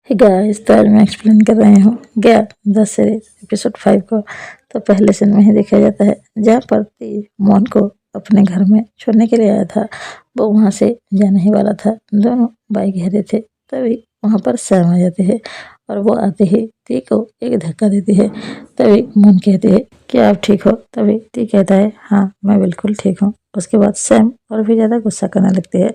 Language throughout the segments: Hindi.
गाइस, तो आज मैं एक्सप्लेन कर रही हूँ गैप द सीरीज एपिसोड 5 को। तो पहले सीन में ही देखा जाता है जहाँ पर मोहन को अपने घर में छोड़ने के लिए आया था। वो वहाँ से जाने ही वाला था, दोनों बाइक घेरे थे। तभी वहाँ पर सैम आ जाते हैं और वो आते ही ती को एक धक्का देती है। तभी मोहन कहती है कि आप ठीक हो? तभी ती कहता है हाँ, मैं बिल्कुल ठीक हूँ। उसके बाद सैम और भी ज़्यादा गुस्सा करने लगती है।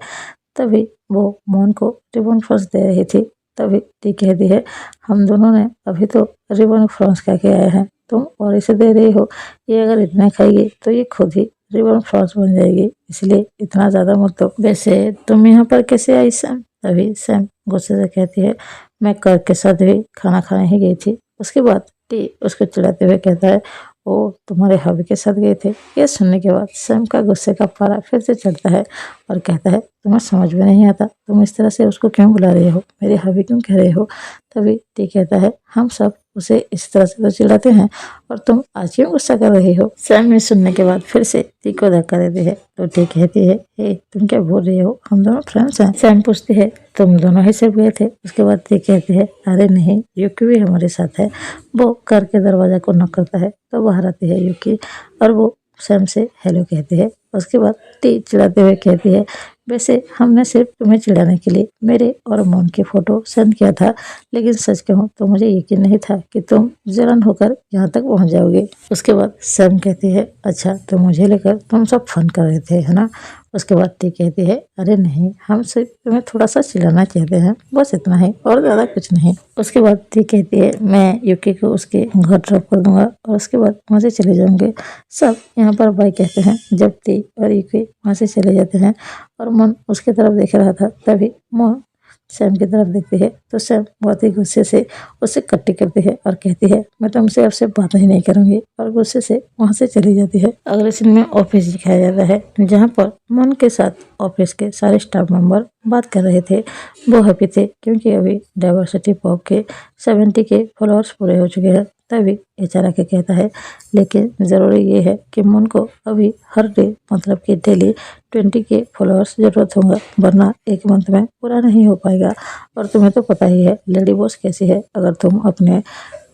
तभी वो मोहन को रिबन फर्स्ट दे रही थी। तभी टी कहती है हम दोनों ने अभी तो रिबन फ्रांस खा के आए हैं, तुम और इसे दे रही हो। ये अगर इतना खाएगी तो ये खुद ही रिबन फ्रांस बन जाएगी, इसलिए इतना ज़्यादा मत दो। वैसे तुम यहाँ पर कैसे आई सैम? तभी सैम गुस्से से कहती है मैं कर के साथ भी खाना खाने ही गई थी। उसके बाद टी उसको चिढ़ाते हुए कहता है ओ, तुम्हारे हबी के साथ गए थे। ये सुनने के बाद सैम का गुस्से का पारा फिर से चढ़ता है और कहता है तुम्हें समझ में नहीं आता, तुम इस तरह से उसको क्यों बुला रहे हो, मेरे हबी क्यों कह रहे हो। तभी टी कहता है हम सब उसे इस तरह से तो चिढ़ाते हैं और तुम आज क्यों गुस्सा कर रही हो। सैम ने सुनने के बाद फिर से टी को धक्का देती है। तो टी कहती है हे, तुम क्या बोल रही हो, हम दोनों फ्रेंड्स हैं। सैम पूछती है तुम दोनों ही सिर्फ गए थे? उसके बाद टी कहती है अरे नहीं, यूकी भी हमारे साथ है। वो घर के दरवाजा को नॉक करता है तो बाहर आती है यूकी और वो सैम से हेलो कहती है। उसके बाद टी चिढ़ाते हुए कहती है वैसे हमने सिर्फ तुम्हें चिढ़ाने के लिए मेरे और मोहन की फोटो सेंड किया था, लेकिन सच कहूँ तो मुझे यकीन नहीं था कि तुम जलन होकर यहाँ तक पहुँच जाओगे। उसके बाद सैम कहती है अच्छा, तो मुझे लेकर तुम सब फन कर रहे थे, है ना। उसके बाद टी कहती है अरे नहीं, हम सिर्फ तुम्हें थोड़ा सा चिढ़ाना चाहते हैं, बस इतना ही और ज़्यादा कुछ नहीं। उसके बाद टी कहती है मैं यूकी को उसके घर ड्रॉप कर दूंगा और उसके बाद वहाँ से चले जाऊंगे। सब यहाँ पर बाय कहते हैं। जब टी और यूकी वहाँ से चले जाते हैं और मन उसकी तरफ देख रहा था, तभी मोहन सैम की तरफ देखती है तो सैम बहुत ही गुस्से से उसे कट्टी करती है और कहती है मैं तुमसे अब से बात ही नहीं करूंगी, और गुस्से से वहाँ से चली जाती है। अगले सीन में ऑफिस दिखाया जाता है जहाँ पर मोहन के साथ ऑफिस के सारे स्टाफ मेंबर बात कर रहे थे। वो हैप्पी थे क्योंकि अभी डाइवर्सिटी पॉप के 70 के फॉलोअर्स पूरे हो चुके हैं। तभी एचआर आके कहता है लेकिन ज़रूरी ये है कि मोहन को अभी हर डे मतलब कि डेली 20 के फॉलोअर्स जरूरत होगा, वरना एक मंथ में पूरा नहीं हो पाएगा। और तुम्हें तो पता ही है लेडी बॉस कैसी है, अगर तुम अपने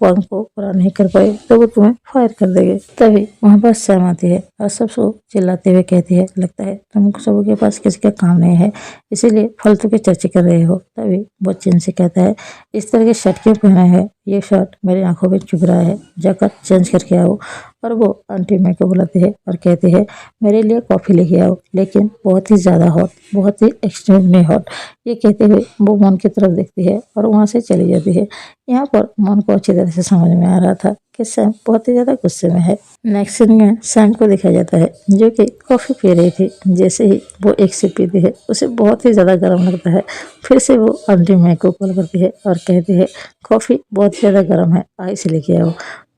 वर्क को पूरा नहीं कर पाए तो वो तुम्हें फायर कर देंगे। तभी वहाँ पर सैम आती है और सबको चिल्लाते हुए कहती है लगता है तुम सबों के पास किसी का काम नहीं है, इसीलिए फालतू के चर्चे कर रहे हो। तभी वो चिन से कहता है इस तरह के शर्ट क्यों पहना है, ये शर्ट मेरी आंखों में चुभ रहा है, जाकर चेंज करके आओ। और वो आंटी मैं को बुलाती है और कहती है मेरे लिए कॉफ़ी लेके आओ, लेकिन बहुत ही ज़्यादा हॉट, बहुत ही एक्सट्रीमली हॉट। ये कहते हुए वो मोहन की तरफ देखती है और वहाँ से चली जाती है। यहाँ पर मोहन को अच्छी तरह से समझ में आ रहा था कि सैम बहुत ही ज़्यादा गुस्से में है। नेक्स्ट सीन में सैम को दिखाया जाता है जो कि कॉफ़ी पी रही थी। जैसे ही वो एक सिप पीती है उसे बहुत ही ज़्यादा गर्म लगता है। फिर से वो आंटी मैं को कॉल करती है और कहती है कॉफ़ी बहुत ज़्यादा गर्म है, आइस लेके आओ।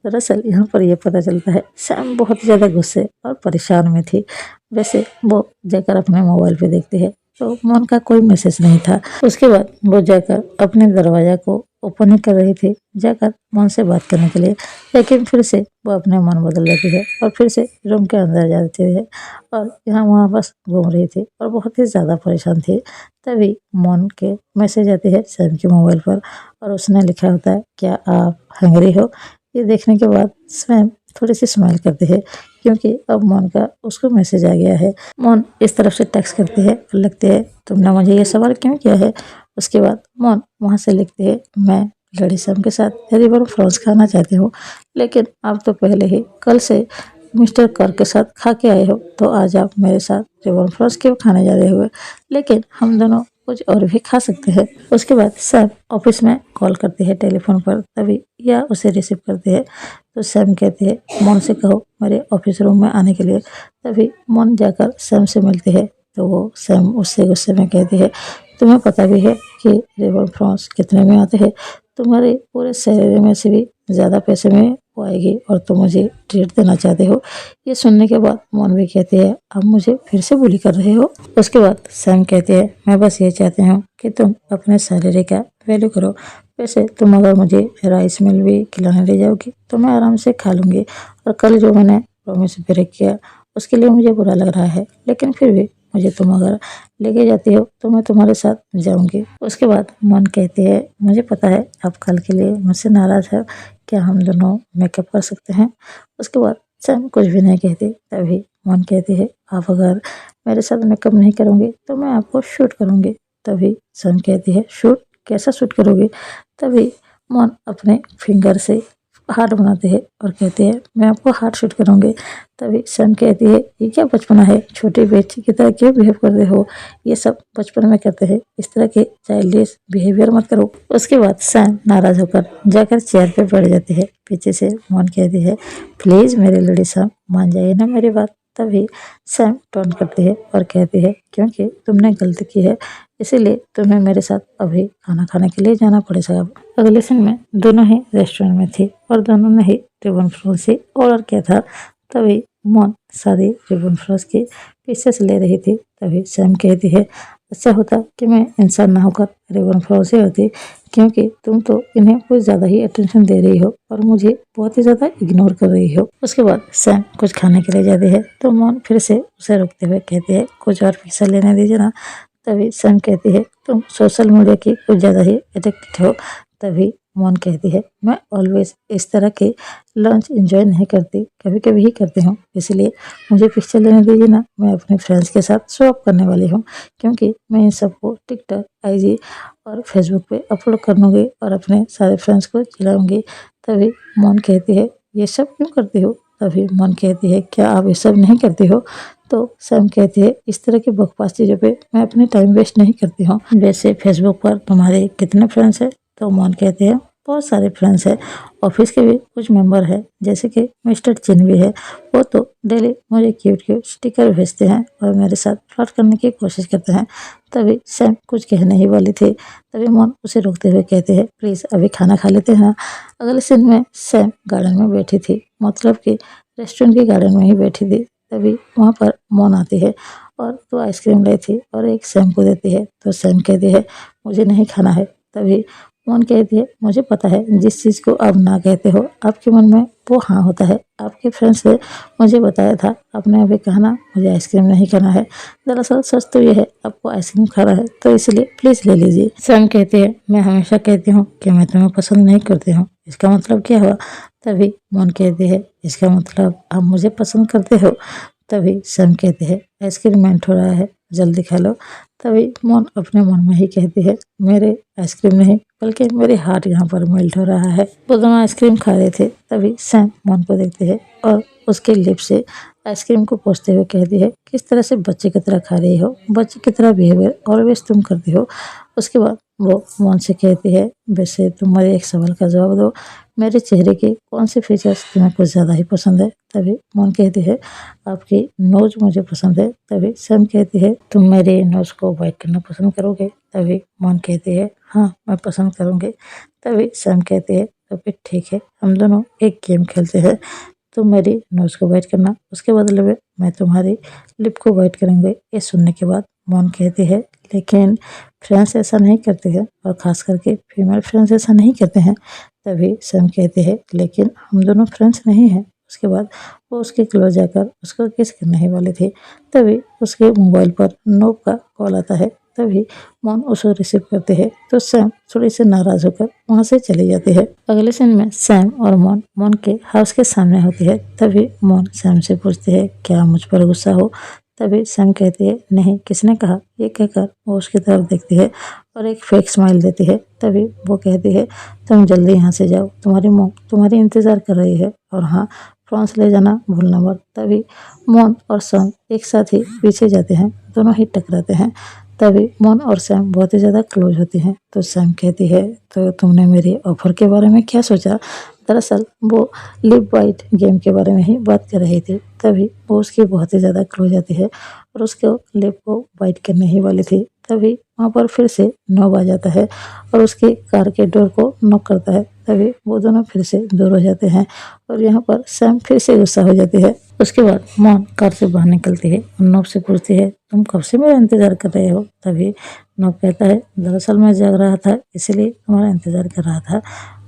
दरअसल यहाँ पर यह पता चलता है सैम बहुत ही ज़्यादा गुस्से और परेशान में थी। वैसे वो जाकर अपने मोबाइल पे देखती है तो मोहन का कोई मैसेज नहीं था। उसके बाद वो जाकर अपने दरवाजा को ओपन ही कर रही थी, जाकर मोहन से बात करने के लिए, लेकिन फिर से वो अपने मन बदल लेती है और फिर से रूम के अंदर जाती है और यहाँ वहाँ बस घूम रही थी और बहुत ही ज़्यादा परेशान थी। तभी मोहन के मैसेज आते हैं सैम के मोबाइल पर और उसने लिखा होता है क्या आप हंगरी हो। ये देखने के बाद सैम थोड़ी सी स्माइल करती है क्योंकि अब मोहन का उसको मैसेज आ गया है। मोहन इस तरफ से टेक्स्ट करती है और लिखते है तुमने मुझे ये सवाल क्यों किया है। उसके बाद मोहन वहाँ से लिखते है मैं लड़ी सैम के साथ रिवर फ्रांस खाना चाहती हूँ, लेकिन आप तो पहले ही कल से मिस्टर कर के साथ खा के आए हो, तो आज आप मेरे साथ रिवर फ्रांस क्यों खाने जा रहे हो, लेकिन हम दोनों कुछ और भी खा सकते हैं। उसके बाद सैम ऑफिस में कॉल करती है टेलीफोन पर, तभी या उसे रिसीव करती है तो सैम कहती है मोहन से कहो मेरे ऑफिस रूम में आने के लिए। तभी मोहन जाकर सैम से मिलती है तो वो सैम उससे गुस्से में कहती है तुम्हें पता भी है कि रिवर फ्रांस कितने में आते हैं, तुम्हारे पूरे सैलरी में से भी ज़्यादा पैसे में वो आएगी और तुम मुझे ट्रीट देना चाहते हो। ये सुनने के बाद मोहन भी कहती है अब मुझे फिर से बुली कर रहे हो। उसके बाद सैम कहती है मैं बस ये चाहती हूँ कि तुम अपने सैलरी का वैल्यू करो। वैसे तुम अगर मुझे राइस मिल भी खिलाने ले जाओगी तो मैं आराम से खा लूँगी, और कल जो मैंने प्रॉमिस ब्रेक किया उसके लिए मुझे बुरा लग रहा है, लेकिन फिर भी मुझे तुम अगर लेके जाती हो तो मैं तुम्हारे साथ जाऊंगी। उसके बाद मोन कहती है मुझे पता है आप कल के लिए मुझसे नाराज है, क्या हम दोनों मेकअप कर सकते हैं। उसके बाद सैम कुछ भी नहीं कहती। तभी मोन कहती है आप अगर मेरे साथ मेकअप नहीं करोगे तो मैं आपको शूट करूंगी। तभी सैम कहती है शूट, कैसा शूट करोगे। तभी मोन अपने फिंगर से हार्ट बनाते हैं और कहते हैं मैं आपको हार्ट शूट करूंगी। तभी सैम कहती है ये क्या बचपना है, छोटी बच्ची की तरह क्यों बिहेव कर रहे हो, ये सब बचपन में करते हैं, इस तरह के चाइल्डिश बिहेवियर मत करो। उसके बाद सैम नाराज होकर जाकर चेयर पे बैठ जाती है। पीछे से मोन कहती है प्लीज मेरे लड़ी साहब मान जाइए ना मेरी बात। तभी सैम टर्न करती है और कहती है क्योंकि तुमने गलती की है इसीलिए तुम्हें मेरे साथ अभी खाना खाने के लिए जाना पड़ेगा। अगले सीन में दोनों ही रेस्टोरेंट में थी और दोनों ने ही रिबन फरोज से ऑर्डर किया था। तभी मोन सारी रिबन फरोज की पीसेस ले रही थी। तभी सैम कहती है अच्छा होता कि मैं इंसान ना होकर रिबन फरोज ही होती, क्योंकि तुम तो इन्हें कुछ ज़्यादा ही अटेंशन दे रही हो और मुझे बहुत ही ज़्यादा इग्नोर कर रही हो। उसके बाद सैम कुछ खाने के लिए जाती है तो मोन फिर से उसे रोकते हुए कहती है कुछ और पिज़्ज़ा लेने दीजिए ना। तभी सैम कहती है तुम सोशल मीडिया की कुछ ज़्यादा ही एडिक्टेड हो। तभी मोन कहती है मैं ऑलवेज इस तरह के लंच एंजॉय नहीं करती, कभी कभी ही करती हूँ, इसलिए मुझे पिक्चर लेने दीजिए ना, मैं अपने फ्रेंड्स के साथ शो अप करने वाली हूँ, क्योंकि मैं इन सबको टिकटॉक आईजी और फेसबुक पे अपलोड करूँगी और अपने सारे फ्रेंड्स को चिढ़ाऊंगी। तभी मोन कहती है ये सब क्यों करती हो। तभी मोन कहती है क्या आप ये सब नहीं करती हो। तो सैम कहती है इस तरह की बकवास चीज़ों पे मैं अपनी टाइम वेस्ट नहीं करती हूँ। वैसे फेसबुक पर तुम्हारे कितने फ्रेंड्स हैं। तो मोन कहते हैं बहुत सारे फ्रेंड्स हैं, ऑफिस के भी कुछ मेंबर हैं जैसे कि मिस्टर चिन भी है, वो तो डेली मुझे क्यूट क्यूट स्टिकर भेजते हैं और मेरे साथ फ्लर्ट करने की कोशिश करते हैं। तभी सैम कुछ कहने ही वाली थी। तभी मोन उसे रोकते हुए कहते हैं प्लीज़ अभी खाना खा लेते हैं ना। अगले सीन में सैम गार्डन में बैठी थी, मतलब कि रेस्टोरेंट के गार्डन में ही बैठी थी। तभी वहाँ पर मोन आती है और 2 आइसक्रीम लाई थी और एक सैम को देती है। तो सैम कहती है मुझे नहीं खाना है। तभी मोन कहती है मुझे पता है जिस चीज़ को आप ना कहते हो आपके मन में वो हाँ होता है। आपके फ्रेंड्स ने मुझे बताया था, आपने अभी कहा ना मुझे आइसक्रीम नहीं खाना है, दरअसल सच तो ये है आपको आइसक्रीम खाना है तो इसलिए प्लीज़ ले लीजिए। सैम कहती है मैं हमेशा कहती हूँ कि मैं तुम्हें पसंद नहीं करती हूँ, इसका मतलब क्या हुआ। तभी मोन कहती है इसका मतलब आप मुझे पसंद करते हो। तभी सैम कहते हैं आइसक्रीम मेल्ट हो रहा है जल्दी खा लो। तभी मोन अपने मन में ही कहती है मेरे आइसक्रीम नहीं बल्कि मेरे हार्ट यहाँ पर मेल्ट हो रहा है। वो दोनों आइसक्रीम खा रहे थे। तभी सैम मोन को देखते हैं और उसके लिप से आइसक्रीम को पोंछते हुए कहती है किस तरह से बच्चे की तरह खा रही हो, बच्चे की तरह बिहेवियर ऑलवेज तुम करती हो। उसके बाद वो मोन से कहती है वैसे तुम मेरे एक सवाल का जवाब दो, मेरे चेहरे के कौन से फीचर्स तुम्हें कुछ ज़्यादा ही पसंद है। तभी मोन कहती है आपकी नोज मुझे पसंद है। तभी सैम कहती है तुम मेरे नोज को वाइट करना पसंद करोगे। तभी मोन कहती है हाँ मैं पसंद करूँगी। तभी सैम कहती है तो फिर ठीक है हम दोनों एक गेम खेलते हैं, तुम मेरी नोज को वाइट करना, उसके बदले में मैं तुम्हारी लिप को वाइट करूँगी। ये सुनने के बाद मोन कहती है लेकिन फ्रेंड्स ऐसा नहीं करते हैं और ख़ास करके फीमेल फ्रेंड्स ऐसा नहीं करते हैं। तभी सैम कहते हैं लेकिन हम दोनों फ्रेंड्स नहीं हैं। उसके बाद वो उसके क्लोज जाकर उसको किस करने ही वाली थी। तभी उसके मोबाइल पर नोब का कॉल आता है। तभी मोन उसे रिसीव करते हैं तो सैम थोड़ी से नाराज होकर वहाँ से चली जाती है। अगले सीन में सैम और मोन मोन के हाउस के सामने होती है। तभी मोन सैम से पूछती है क्या मुझ पर गुस्सा हो। तभी सैम कहती है नहीं किसने कहा। ये कहकर वो उसकी तरफ देखती है और एक फेक स्माइल देती है। तभी वो कहती है तुम जल्दी यहाँ से जाओ, तुम्हारी मॉम तुम्हारी इंतज़ार कर रही है, और हाँ फ्रांस ले जाना भूलना मत। तभी मोन और सैम एक साथ ही पीछे जाते हैं, दोनों ही टकराते हैं। तभी मोन और सैम बहुत ही ज़्यादा क्लोज होती हैं। तो सैम कहती है तो तुमने मेरे ऑफर के बारे में क्या सोचा। दरअसल वो लिप बाइट गेम के बारे में ही बात कर रही थी। तभी वो उसकी बहुत ही ज़्यादा क्लोज आती है और उसके लिप को बाइट करने ही वाली थी। तभी वहाँ पर फिर से नॉब आ जाता है और उसकी कार के डोर को नॉक करता है। तभी वो दोनों फिर से दूर हो जाते हैं और यहाँ पर सैम फिर से गुस्सा हो जाती है। उसके बाद मोहन कार से बाहर निकलती है और नोब से पूछती है, तुम कब से मेरा इंतजार कर रहे हो? तभी नोब कहता है, दरअसल मैं जाग रहा था, इसलिए तुम्हारा इंतजार कर रहा था।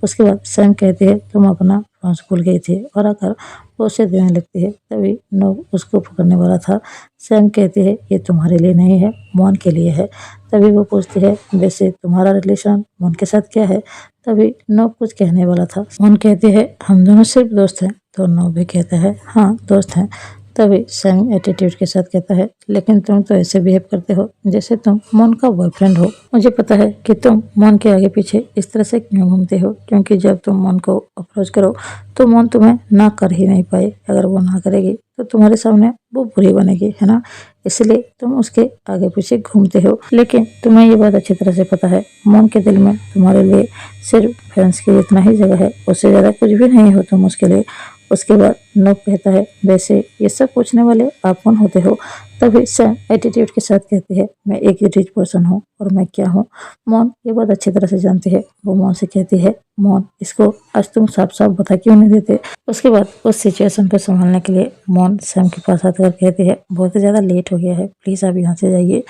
उसके बाद सैम कहती है, तुम अपना फोन भूल गई थी, और आकर वो उसे देने लगती है। तभी नोब उसको पकड़ने वाला था। सैम कहती है, ये तुम्हारे लिए नहीं है, मोहन के लिए है। तभी वो पूछती है, वैसे तुम्हारा रिलेशन मोहन के साथ क्या है? तभी नोब कुछ कहने वाला था। मोहन कहती है, हम दोनों सिर्फ दोस्त हैं। तो नोब भी कहता है, हाँ दोस्त हैं। तभी सैम एटीट्यूड के साथ कहता है, लेकिन तुम तो ऐसे बिहेव करते हो जैसे तुम मोहन का बॉयफ्रेंड हो। मुझे पता है कि तुम मोहन के आगे पीछे इस तरह से क्यों घूमते हो, क्योंकि जब तुम मोहन को अप्रोच करो तो मोहन तुम्हें ना कर ही नहीं पाए। अगर वो ना करेगी तो तुम्हारे सामने वो बुरी बनेगी, है ना? इसलिए तुम उसके आगे पीछे घूमते हो। लेकिन तुम्हें ये बात अच्छी तरह से पता है, मोहन के दिल में तुम्हारे लिए सिर्फ फ्रेंड्स की जितना ही जगह है, उससे ज़्यादा कुछ भी नहीं हो तुम उसके लिए। उसके बाद नोब कहता है, वैसे ये सब पूछने वाले आप कौन होते हो? तभी सैम एटीट्यूड के साथ कहती है, मैं एक रिच पर्सन हूँ, और मैं क्या हूँ मोहन ये बात अच्छी तरह से जानती है। वो मोहन से कहती है, मोहन इसको आज तुम साफ साफ बता क्यों नहीं देते? उसके बाद उस सिचुएशन को संभालने के लिए मोहन सैम के पास आकर कहती है, बहुत ज़्यादा लेट हो गया है, प्लीज़ आप यहाँ से जाइए।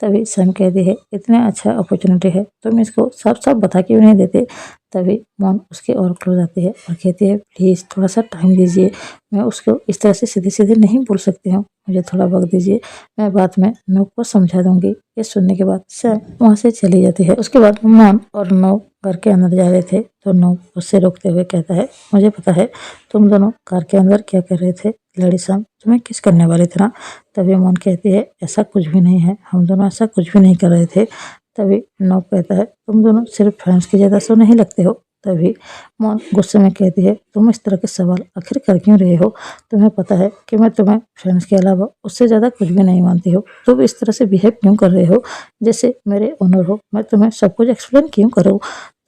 तभी सैम कहती है, इतना अच्छा अपॉर्चुनिटी है, तुम इसको साफ साफ बता क्यों नहीं देते? तभी मोहन उसके और क्लोज आती है और कहती है, प्लीज़ थोड़ा सा टाइम दीजिए, मैं उसको इस तरह से सीधे सीधे नहीं बोल सकती हूँ, मुझे थोड़ा वक्त दीजिए, मैं बाद में नोब को समझा दूंगी। ये सुनने के बाद सैम वहाँ से चली जाती है। उसके बाद मोहन और नोब घर के अंदर जा रहे थे तो नोब उससे रोकते हुए कहता है, मुझे पता है तुम दोनों कार के अंदर क्या कर रहे थे, लड़ी शाम तुम्हें किस करने वाले थे ना? तभी मोहन कहती है, ऐसा कुछ भी नहीं है, हम दोनों ऐसा कुछ भी नहीं कर रहे थे। तभी नोब कहता है, तुम दोनों सिर्फ फ्रेंड्स की ज्यादा सो नहीं लगते हो। तभी मोहन गुस्से में कहती है, तुम इस तरह के सवाल आखिर कर क्यों रहे हो? तुम्हें पता है कि मैं तुम्हें फ्रेंड्स के अलावा उससे ज़्यादा कुछ भी नहीं मानती हो, तुम इस तरह से बिहेव क्यों कर रहे हो जैसे मेरे ओनर हो? मैं तुम्हें सब कुछ एक्सप्लेन क्यों करूँ?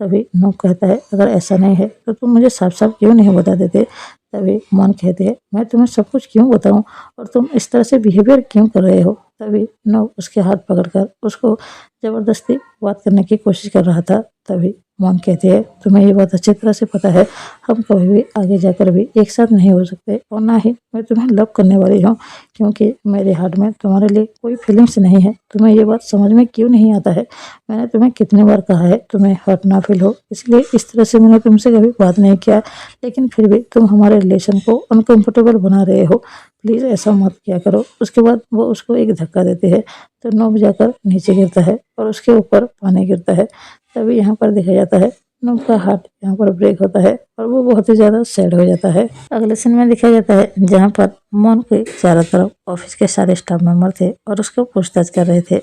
तभी नोब कहता है, अगर ऐसा नहीं है तो तुम मुझे साफ साफ क्यों नहीं बता देते? तभी मोहन कहते हैं, मैं तुम्हें सब कुछ क्यों बताऊं और तुम इस तरह से बिहेवियर क्यों कर रहे हो? तभी नोब उसके हाथ पकड़कर उसको जबरदस्ती बात करने की कोशिश कर रहा था। तभी मोहन कहती है, तुम्हें ये बात अच्छी तरह से पता है, हम कभी भी आगे जाकर भी एक साथ नहीं हो सकते, और ना ही मैं तुम्हें लव करने वाली हूँ, क्योंकि मेरे हार्ट में तुम्हारे लिए कोई फीलिंग्स नहीं है। तुम्हें ये बात समझ में क्यों नहीं आता है? मैंने तुम्हें कितने बार कहा है तुम्हें हर्ट ना फील हो, इसलिए इस तरह से मैंने तुमसे कभी बात नहीं किया, लेकिन फिर भी तुम हमारे रिलेशन को अनकंफर्टेबल बना रहे हो, प्लीज़ ऐसा मत किया करो। उसके बाद वो उसको एक धक्का देते हैं तो नोब जाकर नीचे गिरता है और उसके ऊपर पानी गिरता है। तभी यहाँ पर देखा जाता है नोब का हार्ट यहाँ पर ब्रेक होता है और वो बहुत ही ज्यादा सैड हो जाता है। अगले सीन में दिखाया जाता है जहाँ पर मोहन के चारों तरफ ऑफिस के सारे स्टाफ मेंबर थे और उसको पूछताछ कर रहे थे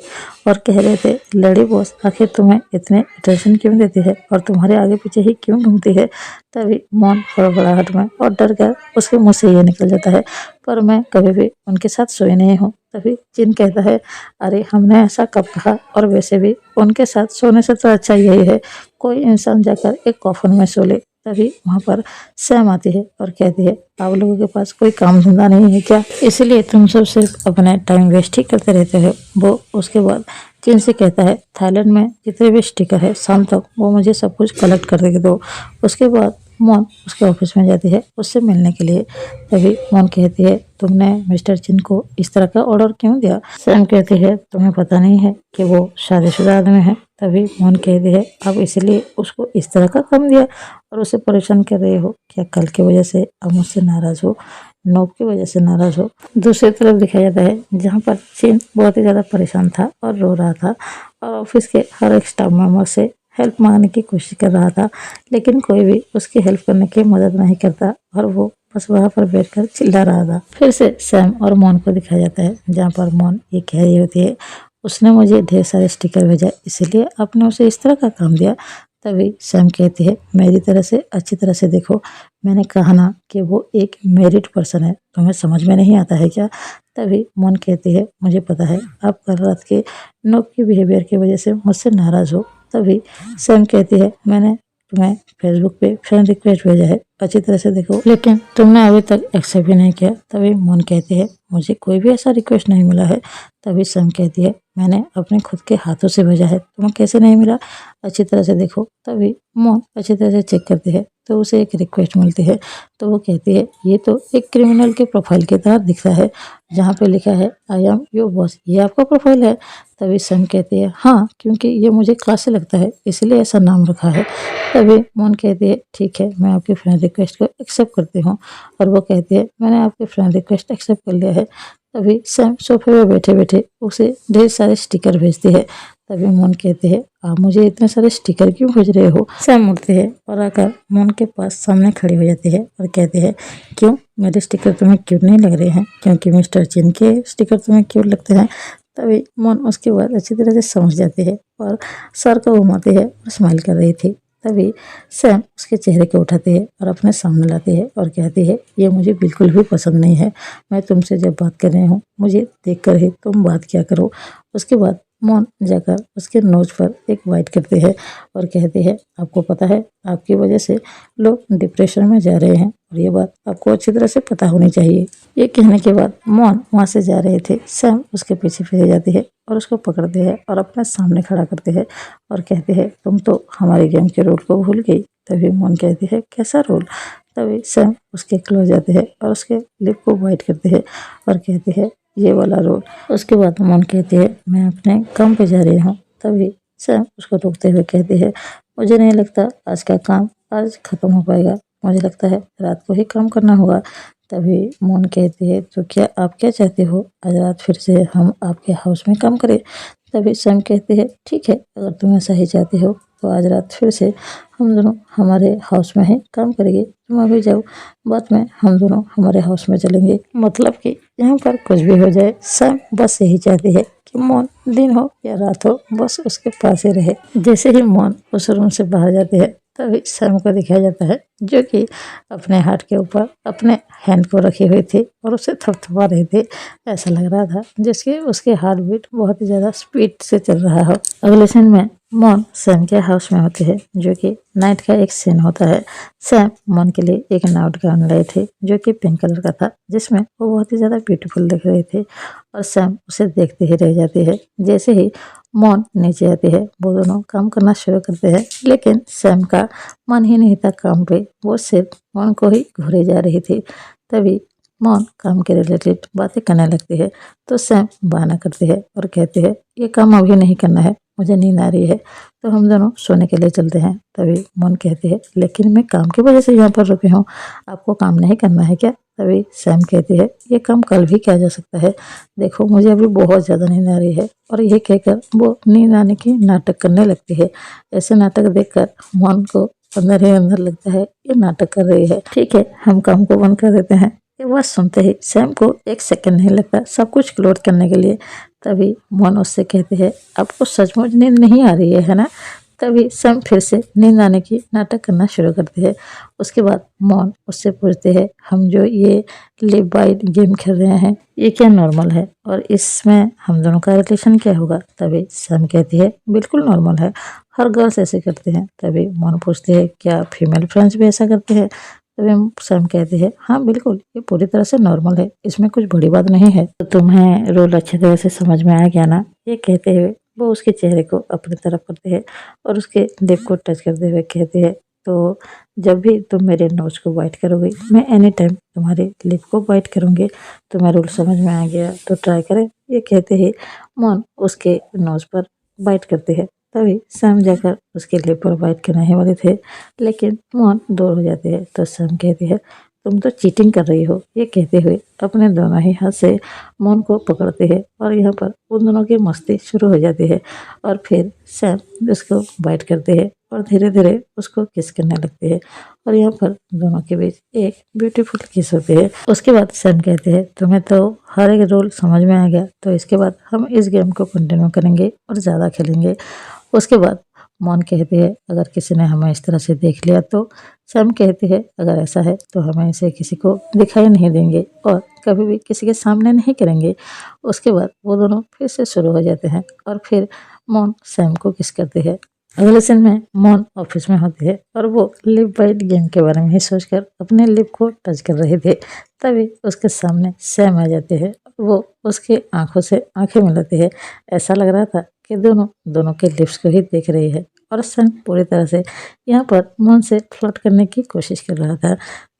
और कह रहे थे, लेडी बॉस आखिर तुम्हें इतने अटेंशन क्यों देती है और तुम्हारे आगे पीछे ही क्यों घूमती है? तभी मोहन फड़फड़ाहट में और डर कर उसके मुंह से ये निकल जाता है, पर मैं कभी भी उनके साथ सोई नहीं हूँ। तभी जिन कहता है, अरे हमने ऐसा कब कहा, और वैसे भी उनके साथ सोने से तो अच्छा यही है कोई इंसान जाकर एक कॉफन में सो ले। तभी वहाँ पर सैम आती है और कहती है, आप लोगों के पास कोई काम धंधा नहीं है क्या, इसलिए तुम सब सिर्फ अपने टाइम वेस्ट ही करते रहते हो? वो उसके बाद जिन से कहता है, थाईलैंड में जितने भी स्टिकर है शाम तक वो मुझे सब कुछ कलेक्ट कर दो। उसके बाद मोहन उसके ऑफिस में जाती है उससे मिलने के लिए। तभी मोहन कहती है, तुमने मिस्टर चिन को इस तरह का ऑर्डर क्यों दिया? सैम कहती है, तुम्हें पता नहीं है कि वो शादीशुदा आदमी है? तभी मोहन कहती है, अब इसलिए उसको इस तरह का काम दिया और उसे परेशान कर रहे हो क्या? कल की वजह से अब मुझसे नाराज हो, नोब की वजह से नाराज हो? दूसरी तरफ दिखाया जाता है जहाँ पर चिन बहुत ही ज्यादा परेशान था और रो रहा था और ऑफिस के हर एक स्टाफ मेंबर से हेल्प मांगने की कोशिश कर रहा था, लेकिन कोई भी उसकी हेल्प करने की मदद नहीं करता और वो बस वहाँ पर बैठकर चिल्ला रहा था। फिर से सैम और मोहन को दिखाया जाता है जहाँ पर मोहन ये कह रही होती है, उसने मुझे ढेर सारे स्टिकर भेजा इसलिए आपने उसे इस तरह का काम दिया। तभी सैम कहती है, मेरी तरह से अच्छी तरह से देखो, मैंने कहा ना कि वो एक मैरिड पर्सन है, तुम्हें समझ में नहीं आता है क्या? तभी मोहन कहती है, मुझे पता है आप कल रात के नोब की बिहेवियर की वजह से मुझसे नाराज हो। तभी सैम कहती है, मैंने तुम्हें फेसबुक पे फ्रेंड रिक्वेस्ट भेजा है, अच्छी तरह से देखो, लेकिन तुमने अभी तक एक्सेप्ट भी नहीं किया। तभी मोन कहती है मुझे कोई भी ऐसा रिक्वेस्ट नहीं मिला है। तभी सैम कहती है मैंने अपने खुद के हाथों से भेजा है, तुम्हें कैसे नहीं मिला, अच्छी तरह से देखो। तभी मोन अच्छी तरह से चेक करती है तो उसे एक रिक्वेस्ट मिलती है। तो वो कहती है ये तो एक क्रिमिनल के प्रोफाइल की तरह दिख रहा है, जहाँ पे लिखा है आई एम योर बॉस, ये आपका प्रोफाइल है। तभी सैम कहती है हाँ, क्योंकि ये मुझे क्लासी लगता है इसलिए ऐसा नाम रखा है। तभी मोन कहती है ठीक है, मैं आपकी फ्रेंड रिक्वेस्ट को एक्सेप्ट करती हूँ। और वो कहती है मैंने आपकी फ्रेंड रिक्वेस्ट एक्सेप्ट कर लिया है। तभी सैम सोफे पे बैठे बैठे उसे ढेर सारे स्टिकर भेजती है। तभी मोन कहते हैं आप मुझे इतने सारे स्टिकर क्यों भेज रहे हो। सैम उठते हैं और आकर मोन के पास सामने खड़ी हो जाती है और कहते हैं क्यों, मेरे स्टिकर तुम्हें क्यूट नहीं लग रहे हैं, क्योंकि मिस्टर चिन के स्टिकर तुम्हें क्यूट लगते हैं। तभी मोन उसके बाद अच्छी तरह से समझ जाती है और सर को घुमाती है और स्माइल कर रही थी। तभी सैम उसके चेहरे को उठाती है और अपने सामने लाती है और कहती है ये मुझे बिल्कुल भी पसंद नहीं है, मैं तुमसे जब बात कर रही हूँ मुझे देखकर ही तुम बात किया करो। उसके बाद मोन जाकर उसके नोज पर एक बाइट करती है और कहती है आपको पता है आपकी वजह से लोग डिप्रेशन में जा रहे हैं और ये बात आपको अच्छी तरह से पता होनी चाहिए। ये कहने के बाद मोन वहाँ से जा रहे थे। सैम उसके पीछे पीछे जाती है और उसको पकड़ते हैं और अपने सामने खड़ा करते हैं और कहते हैं तुम तो हमारे गेम के रूल को भूल गई। तभी मोन कहती है कैसा रूल। तभी सैम उसके क्लोज जाते हैं और उसके लिप को बाइट करते हैं और कहते हैं ये वाला रोल। उसके बाद मोन कहती है मैं अपने काम पे जा रही हूँ। तभी सैम उसको रोकते हुए कहती है मुझे नहीं लगता आज का काम आज खत्म हो पाएगा, मुझे लगता है रात को ही काम करना होगा। तभी मोन कहती है तो क्या आप क्या चाहते हो, आज रात फिर से हम आपके हाउस में काम करें। तभी सैम कहती है ठीक है, अगर तुम ऐसा ही चाहते हो तो आज रात फिर से हम दोनों हमारे हाउस में ही काम करेंगे, तुम अभी जाओ, बाद में हम दोनों हमारे हाउस में चलेंगे। मतलब कि यहाँ पर कुछ भी हो जाए सैम बस यही चाहती है कि मोन दिन हो या रात हो बस उसके पास ही रहे। जैसे ही मोन उस रूम से बाहर जाते हैं तभी सैम को दिखाया जाता है जो कि अपने हाथ के ऊपर अपने हैंड को रखे हुए थे और उसे थपथपा रहे थे। ऐसा लग रहा था जिसके उसके हार्ट बीट बहुत ही ज़्यादा स्पीड से चल रहा हो। अगले सीन में मोन सैम के हाउस में होते हैं जो कि नाइट का एक सीन होता है। सैम मोन के लिए एक नाउट गाउन लाए थे जो कि पिंक कलर का था, जिसमें वो बहुत ही ज़्यादा ब्यूटीफुल दिख रहे थे और सैम उसे देखते ही रह जाते हैं। जैसे ही मोन नीचे आते हैं वो दोनों काम करना शुरू करते हैं, लेकिन सैम का मन ही नहीं था काम पे, वो सिर्फ मोन को ही घूरे जा रही थी। तभी मोन काम के रिलेटेड बातें करने लगती है तो सैम बहाना करती है और कहते हैं ये काम अभी नहीं करना है, मुझे नींद आ रही है, तो हम दोनों सोने के लिए चलते हैं। तभी मोन कहती है लेकिन मैं काम की वजह से यहाँ पर रुकी हूँ, आपको काम नहीं करना है क्या। तभी सैम कहती है ये काम कल भी किया जा सकता है, देखो मुझे अभी बहुत ज़्यादा नींद आ रही है। और ये कहकर वो नींद आने की नाटक करने लगती है। ऐसे नाटक देखकर मोन को अंदर ही अंदर लगता है ये नाटक कर रही है, ठीक है हम काम को बंद कर देते हैं। ये बात सुनते ही सैम को एक सेकंड नहीं लगता सब कुछ क्लोज करने के लिए। तभी मोन उससे कहते हैं आपको सचमुच नींद नहीं आ रही है ना। तभी सैम फिर से नींद आने की नाटक करना शुरू करते हैं। उसके बाद मोन उससे पूछते हैं हम जो ये लिव बाइट गेम खेल रहे हैं ये क्या नॉर्मल है और इसमें हम दोनों का रिलेशन क्या होगा। तभी सैम कहती है बिल्कुल नॉर्मल है, हर गर्ल्स ऐसे करते हैं। तभी मोन पूछते हैं क्या फीमेल फ्रेंड्स भी ऐसा करते हैं। तभी हम सैम कहते हैं हाँ बिल्कुल, ये पूरी तरह से नॉर्मल है, इसमें कुछ बड़ी बात नहीं है। तो तुम्हें रोल अच्छी तरह से समझ में आ गया ना। ये कहते हुए वो उसके चेहरे को अपनी तरफ करते हैं और उसके लिप को टच करते हुए कहते हैं तो जब भी तुम मेरे नोज को बाइट करोगे मैं एनी टाइम तुम्हारे लिप को बाइट करूँगी। तुम्हें रूल समझ में आ गया तो ट्राई करें। ये कहते ही मोन उसके नोज पर बाइट करते हैं। तभी सैम जाकर उसके लिप पर बाइट करने ही वाले थे, लेकिन मोन दूर हो जाते हैं। तो सैम कहती है तुम तो चीटिंग कर रही हो। ये कहते हुए अपने दोनों ही हाथ से मोन को पकड़ते हैं और यहाँ पर उन दोनों की मस्ती शुरू हो जाती है। और फिर सैम उसको बाइट करते हैं और धीरे धीरे उसको किस करने लगते हैं और यहाँ पर दोनों के बीच एक ब्यूटीफुल किस होती है। उसके बाद सैम कहते हैं तुम्हें तो हर एक रोल समझ में आ गया, तो इसके बाद हम इस गेम को कंटिन्यू करेंगे और ज़्यादा खेलेंगे। उसके बाद मोन कहते हैं अगर किसी ने हमें इस तरह से देख लिया तो। सैम कहते हैं अगर ऐसा है तो हमें इसे किसी को दिखाई नहीं देंगे और कभी भी किसी के सामने नहीं करेंगे। उसके बाद वो दोनों फिर से शुरू हो जाते हैं और फिर मोन सैम को किस करते हैं अगले सीन में मोहन ऑफिस में होती है और वो लिप बाइट गेम के बारे में ही सोचकर अपने लिप को टच कर रहे थे। तभी उसके सामने सैम आ जाते हैं। वो उसके आंखों से आंखें मिलाती है। ऐसा लग रहा था कि दोनों दोनों के लिप्स को ही देख रही है और सैम पूरी तरह से यहाँ पर मोहन से फ्लर्ट करने की कोशिश कर रहा था।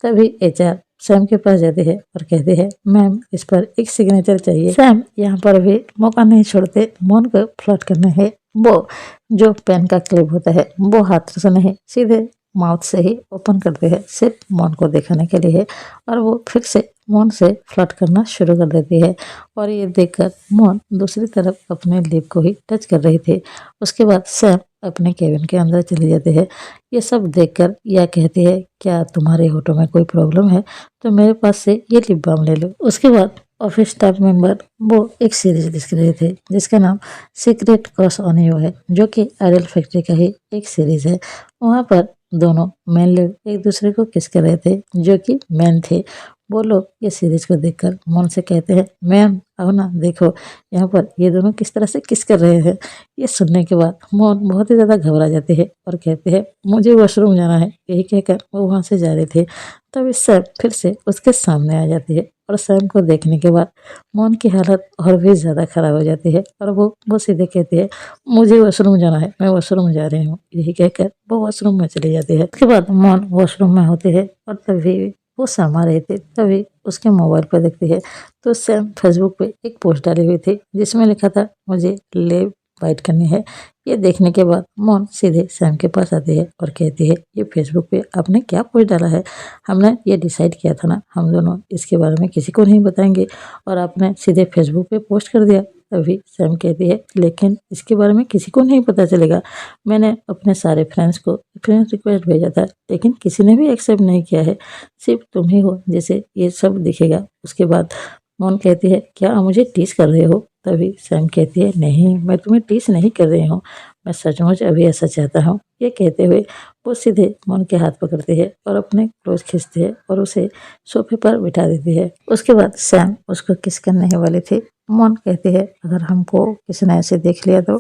तभी एचआर सैम के पास जाती है और कहती है, मैम इस पर एक सिग्नेचर चाहिए। सैम यहाँ पर भी मौका नहीं छोड़ते मोहन को फ्लर्ट करने है। वो जो पेन का क्लिप होता है वो हाथ से नहीं सीधे माउथ से ही ओपन करते हैं, सिर्फ मोहन को दिखाने के लिए है। और वो फिर से मोहन से फ्लर्ट करना शुरू कर देती है और ये देखकर मोहन दूसरी तरफ अपने लिप को ही टच कर रही थी। उसके बाद सैम अपने केबिन के अंदर चले जाते हैं। ये सब देखकर यह कहती है, क्या तुम्हारे होठों में कोई प्रॉब्लम है तो मेरे पास से ये लिप बाम ले लो। उसके बाद ऑफिस स्टाफ मेंबर वो एक सीरीज देख रहे थे जिसका नाम सीक्रेट क्रश ऑन यू है, जो कि आइडल फैक्ट्री का ही एक सीरीज है। वहाँ पर दोनों मेन लोग एक दूसरे को किस कर रहे थे जो कि मैन थे। वो लोग ये सीरीज को देखकर मन से कहते हैं, मैम आओ ना देखो यहाँ पर ये दोनों किस तरह से किस कर रहे हैं। ये सुनने के बाद मोहन बहुत ही ज़्यादा घबरा जाते हैं और कहते हैं, मुझे वॉशरूम जाना है। यही कहकर वो वहाँ से जा रहे थे। तब सैम फिर से उसके सामने आ जाती है और सैम को देखने के बाद मोहन की हालत और भी ज़्यादा खराब हो जाती है और वो सीधे कहती है, मुझे वॉशरूम जाना है, मैं वॉशरूम जा रही हूँ। यही कहकर वो वॉशरूम में चली जाती है। उसके बाद मोहन वॉशरूम में होती है और तभी वो समा रहे थे। तभी उसके मोबाइल पर देखती है तो सैम फेसबुक पे एक पोस्ट डाली हुई थी जिसमें लिखा था, मुझे लेब बाइट करनी है। ये देखने के बाद मोहन सीधे सैम के पास आती है और कहती है, ये फेसबुक पे आपने क्या पोस्ट डाला है? हमने ये डिसाइड किया था ना हम दोनों इसके बारे में किसी को नहीं बताएंगे और आपने सीधे फेसबुक पे पोस्ट कर दिया। तभी सैम कहती है, लेकिन इसके बारे में किसी को नहीं पता चलेगा। मैंने अपने सारे फ्रेंड्स को फ्रेंड रिक्वेस्ट भेजा था लेकिन किसी ने भी एक्सेप्ट नहीं किया है, सिर्फ तुम ही हो जिसे ये सब दिखेगा। उसके बाद मोहन कहती है, क्या आप मुझे टीस कर रहे हो? तभी सैम कहती है, नहीं मैं तुम्हें टीस नहीं कर रही हूँ, मैं सचमुच अभी ऐसा चाहता हूँ। ये कहते हुए वो सीधे मोहन के हाथ पकड़ती है और अपने क्लोज खींचती है और उसे सोफे पर बिठा देती है। उसके बाद सैम उसको किस करने वाली थी। मोहन कहती है, अगर हमको किसी ने ऐसे देख लिया तो।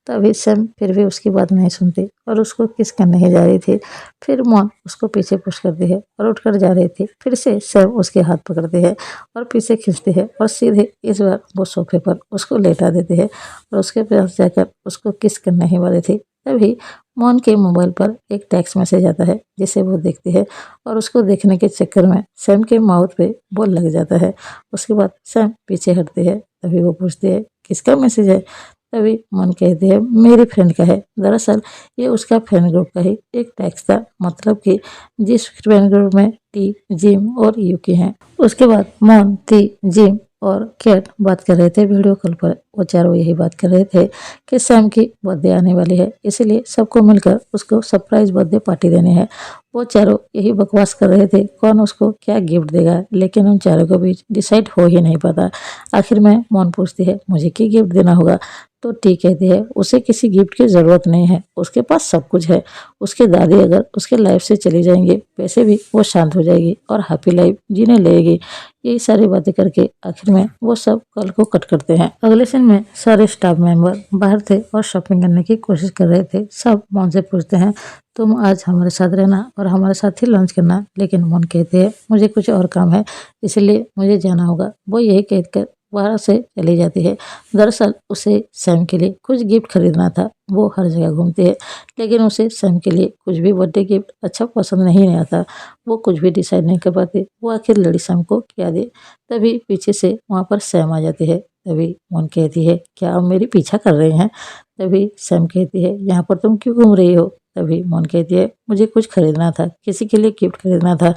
तभी सैम फिर भी उसकी बात नहीं सुनती और उसको किस करने ही जा रही थी। फिर मोहन उसको पीछे पुश करती है और उठकर जा रही थी। फिर से सैम उसके हाथ पकड़ती है और पीछे खींचती है और सीधे इस बार वो सोफे पर उसको लेटा देती है और उसके पास जाकर उसको किस करने ही वाली थी। तभी मोहन के मोबाइल पर एक टेक्स्ट मैसेज आता है जिसे वो देखती है और उसको देखने के चक्कर में सैम के माउथ पे वो लग जाता है। उसके बाद सैम पीछे हटती है। तभी वो पूछती है, किसका मैसेज है? तभी मोहन कहती है, मेरी फ्रेंड का है। दरअसल ये उसका फ्रेंड ग्रुप का ही एक टेक्स्ट था, मतलब कि जिस फ्रेंड ग्रुप में टी, जिम और यूकी हैं। उसके बाद मोहन, टी, जिम और कैट बात कर रहे थे वीडियो कॉल पर। वो चारों यही बात कर रहे थे कि सैम की बर्थडे आने वाली है, इसलिए सबको मिलकर उसको सरप्राइज बर्थडे पार्टी देनी है। वो चारों यही बकवास कर रहे थे कौन उसको क्या गिफ्ट देगा, लेकिन उन चारों के बीच डिसाइड हो ही नहीं पाता। आखिर में मोहन पूछती है, मुझे क्या गिफ्ट देना होगा? तो टी कहती है, उसे किसी गिफ्ट की ज़रूरत नहीं है, उसके पास सब कुछ है। उसके दादी अगर उसके लाइफ से चली जाएंगे वैसे भी वो शांत हो जाएगी और हैप्पी लाइफ जीने लगेगी। यही सारी बातें करके आखिर में वो सब कल को कट करते हैं। अगले सीन में सारे स्टाफ मेंबर बाहर थे और शॉपिंग करने की कोशिश कर रहे थे। सब मोहन से पूछते हैं, तुम आज हमारे साथ रहना और हमारे साथ ही लंच करना। लेकिन मोहन कहते हैं, मुझे कुछ और काम है इसलिए मुझे जाना होगा। वो यही कहकर बाहर से चली जाती है। दरअसल उसे सैम के लिए कुछ गिफ्ट खरीदना था। वो हर जगह घूमती है लेकिन उसे सैम के लिए कुछ भी बर्थडे गिफ्ट अच्छा पसंद नहीं आता। वो कुछ भी डिसाइड नहीं कर पाती वो आखिर लड़ी सैम को क्या दे। तभी पीछे से वहाँ पर सैम आ जाती है। तभी मोहन कहती है, क्या आप मेरी पीछा कर रहे हैं? तभी सैम कहती है, यहाँ पर तुम क्यों घूम रही हो? तभी मोहन कहती है, मुझे कुछ खरीदना था, किसी के लिए गिफ्ट खरीदना था।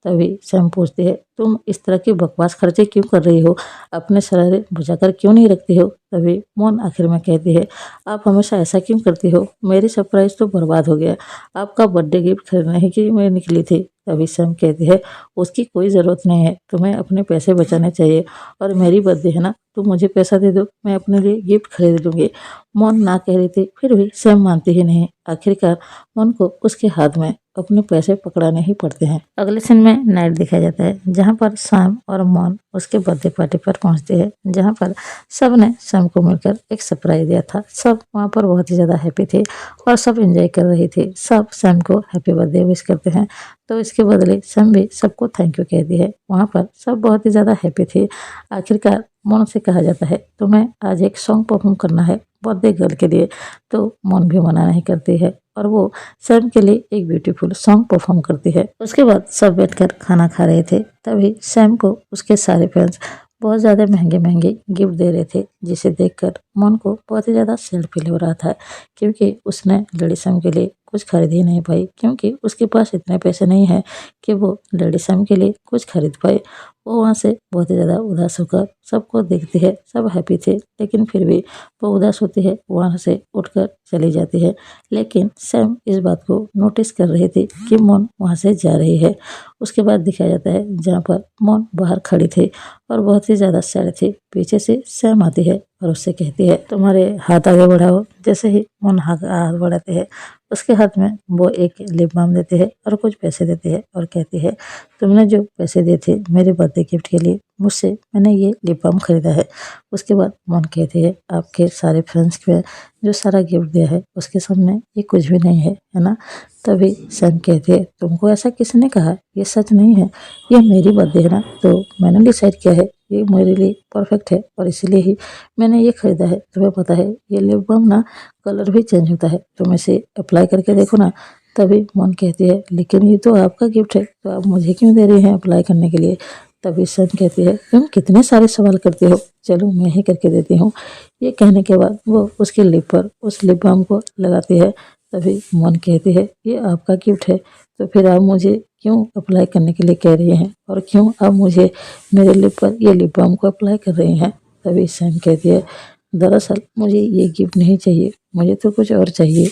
तभी सैम पूछती है, तुम इस तरह की बकवास खर्चे क्यों कर रही हो? अपने सरारे बुझाकर क्यों नहीं रखती हो? तभी मोहन आखिर में कहती है, आप हमेशा ऐसा क्यों करती हो? मेरी सरप्राइज तो बर्बाद हो गया। आपका बर्थडे गिफ्ट खरीदने ही की मैं निकली थी। तभी सैम कहती है, उसकी कोई ज़रूरत नहीं है, तुम्हें अपने पैसे बचाने चाहिए और मेरी बर्थडे है ना, तुम मुझे पैसा दे दो, मैं अपने लिए गिफ्ट खरीद लूँगी। मोहन ना कह रही थी फिर भी सैम मानती ही नहीं। आखिरकार मोहन को उसके हाथ में अपने पैसे पकड़ाने ही पड़ते हैं। अगले सीन में नाइट दिखाया जाता है जहाँ पर सैम और मॉन उसके बर्थडे पार्टी पर पहुंचते हैं, जहाँ पर सब ने सैम को मिलकर एक सरप्राइज दिया था। सब वहाँ पर बहुत ही ज़्यादा हैप्पी थे और सब एंजॉय कर रही थी। सब सैम को हैप्पी बर्थडे विश करते हैं, तो इसके बदले सैम भी सबको थैंक यू कहती है। वहाँ पर सब बहुत ही ज़्यादा हैप्पी थे। आखिरकार मॉन से कहा जाता है तुम्हें आज एक सॉन्ग परफॉर्म करना है बर्थडे गर्ल के लिए, तो मॉन भी मना नहीं करती है और वो सैम के लिए एक ब्यूटीफुल सॉन्ग परफॉर्म करती है। उसके बाद सब बैठकर खाना खा रहे थे, तभी सैम को उसके सारे फ्रेंड्स बहुत ज़्यादा महंगे महंगे गिफ्ट दे रहे थे, जिसे देखकर मॉन को बहुत ही ज़्यादा सैड फील हो रहा था, क्योंकि उसने लेडी सैम के लिए कुछ खरीद ही नहीं पाई, क्योंकि उसके पास इतने पैसे नहीं हैं कि वो लेडी सैम के लिए कुछ खरीद पाए। वो वहाँ से बहुत ही ज़्यादा उदास होकर सबको देखती है। सब हैप्पी थे, लेकिन फिर भी वो उदास होती है, वहाँ से उठकर चली जाती है। लेकिन सैम इस बात को नोटिस कर रही थी कि मॉन वहाँ से जा रही है। उसके बाद दिखाया जाता है जहाँ पर मॉन बाहर खड़ी थी और बहुत ही ज़्यादा सैड थी। पीछे से सैम आती है और उससे कहती है तुम्हारे हाथ आगे बढ़ाओ। जैसे ही मॉन हाथ बढ़ाते हैं, उसके हाथ में वो एक लिप बाम देते हैं और कुछ पैसे देते हैं और कहती है तुमने जो पैसे दिए थे मेरे बर्थडे गिफ्ट के लिए, मुझसे मैंने ये लिप बाम खरीदा है। उसके बाद मॉन कहती है आपके सारे फ्रेंड्स को जो सारा गिफ्ट दिया है उसके सामने ये कुछ भी नहीं है ना। तभी सैम कहती है तुमको ऐसा किसने कहा, ये सच नहीं है, ये मेरी बर्थडे है ना, तो मैंने डिसाइड किया है ये मेरे लिए परफेक्ट है और इसीलिए ही मैंने ये खरीदा है। तुम्हें पता है ये लिप बाम ना कलर भी चेंज होता है, तुम इसे अप्लाई करके देखो ना। तभी मॉन कहती है लेकिन ये तो आपका गिफ्ट है, तो आप मुझे क्यों दे रही हैं अप्लाई करने के लिए। तभी सैम कहती है तुम कितने सारे सवाल करते हो, चलो मैं ही करके देती हूँ। ये कहने के बाद वो उसके लिप पर उस लिप बाम को लगाती है। तभी मॉन कहती है ये आपका गिफ्ट है, तो फिर आप मुझे क्यों अप्लाई करने के लिए कह रही हैं और क्यों आप मुझे मेरे लिप पर ये लिप बाम को अप्लाई कर रही हैं। तभी सैम कहती है दरअसल मुझे ये गिफ्ट नहीं चाहिए, मुझे तो कुछ और चाहिए।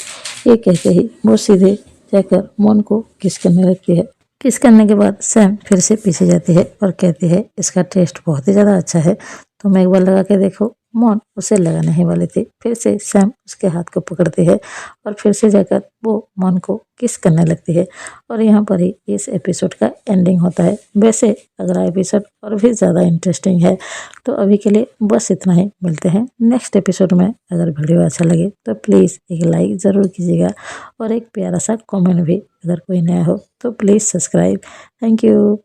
ये कहते ही वो सीधे जाकर मॉन को किस करने लगती है। किस करने के बाद सैम फिर से पीछे जाती है और कहती है इसका टेस्ट बहुत ही ज़्यादा अच्छा है, तुम एक बार लगा के देखो। मॉन उसे लगाने ही वाली थी, फिर से सैम उसके हाथ को पकड़ती है और फिर से जाकर वो मॉन को किस करने लगती है। और यहाँ पर ही इस एपिसोड का एंडिंग होता है। वैसे अगला एपिसोड और भी ज़्यादा इंटरेस्टिंग है, तो अभी के लिए बस इतना ही। मिलते हैं नेक्स्ट एपिसोड में। अगर वीडियो अच्छा लगे तो प्लीज़ एक लाइक ज़रूर कीजिएगा और एक प्यारा सा कमेंट भी। अगर कोई नया हो तो प्लीज़ सब्सक्राइब। Thank you.